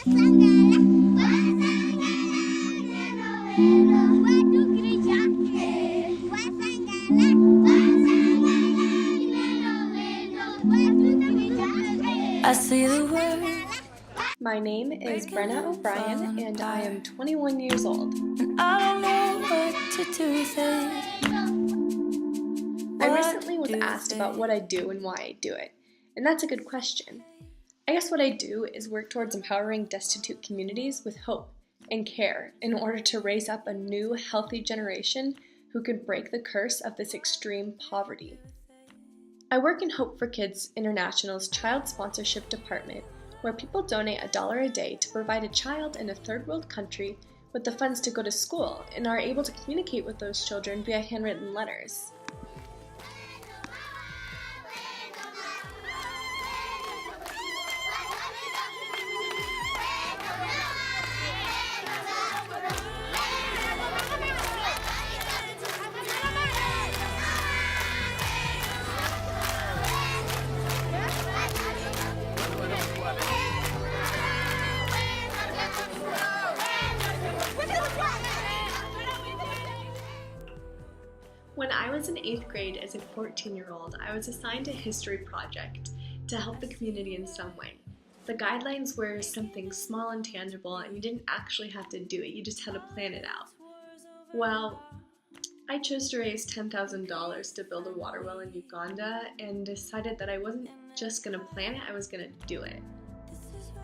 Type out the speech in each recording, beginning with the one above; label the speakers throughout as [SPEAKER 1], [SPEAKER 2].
[SPEAKER 1] I see the world.
[SPEAKER 2] My name is Brenna O'Brien, and I am 21 years old.
[SPEAKER 1] And I don't know what to do with it.
[SPEAKER 2] I recently was asked about what I do and why I do it, and that's a good question. I guess what I do is work towards empowering destitute communities with hope and care in order to raise up a new, healthy generation who can break the curse of this extreme poverty. I work in Hope for Kids International's Child Sponsorship Department, where people donate $1 a day to provide a child in a third world country with the funds to go to school and are able to communicate with those children via handwritten letters. When I was in 8th grade as a 14-year-old, I was assigned a history project to help the community in some way. The guidelines were something small and tangible, and you didn't actually have to do it, you just had to plan it out. Well, I chose to raise $10,000 to build a water well in Uganda and decided that I wasn't just going to plan it, I was going to do it.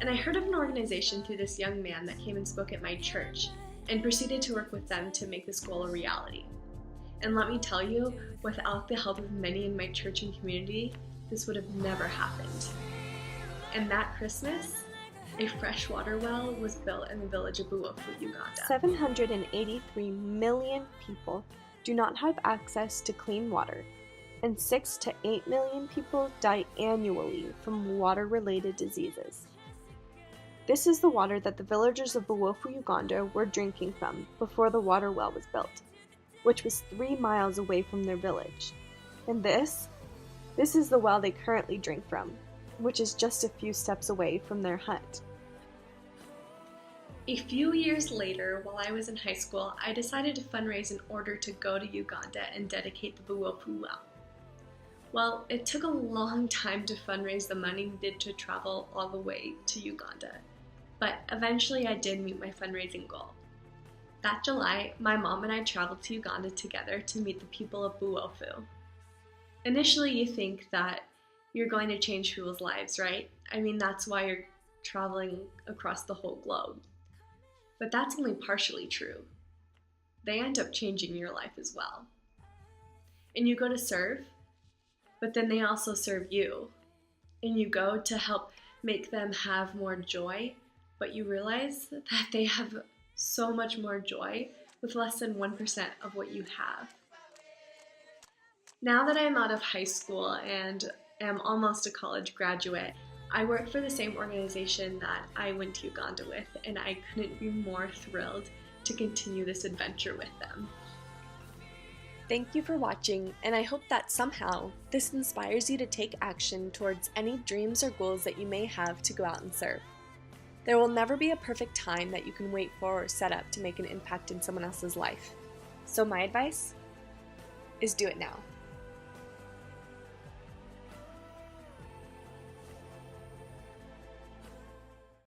[SPEAKER 2] And I heard of an organization through this young man that came and spoke at my church and proceeded to work with them to make this goal a reality. And let me tell you, without the help of many in my church and community, this would have never happened. And that Christmas, a fresh water well was built in the village of Buwofu, Uganda.
[SPEAKER 3] 783 million people do not have access to clean water, and 6 to 8 million people die annually from water-related diseases. This is the water that the villagers of Buwofu, Uganda were drinking from before the water well was built, which was 3 miles away from their village. And this is the well they currently drink from, which is just a few steps away from their hut.
[SPEAKER 2] A few years later, while I was in high school, I decided to fundraise in order to go to Uganda and dedicate the Buwofu well. Well, it took a long time to fundraise the money needed to travel all the way to Uganda, but eventually I did meet my fundraising goal. That July, my mom and I traveled to Uganda together to meet the people of Buwofu. Initially, you think that you're going to change people's lives, right? I mean, that's why you're traveling across the whole globe. But that's only partially true. They end up changing your life as well. And you go to serve, but then they also serve you. And you go to help make them have more joy, but you realize that they have so much more joy with less than 1% of what you have. Now that I'm out of high school and am almost a college graduate, I work for the same organization that I went to Uganda with, and I couldn't be more thrilled to continue this adventure with them.
[SPEAKER 3] Thank you for watching, and I hope that somehow this inspires you to take action towards any dreams or goals that you may have to go out and serve. There will never be a perfect time that you can wait for or set up to make an impact in someone else's life. So my advice is do it now.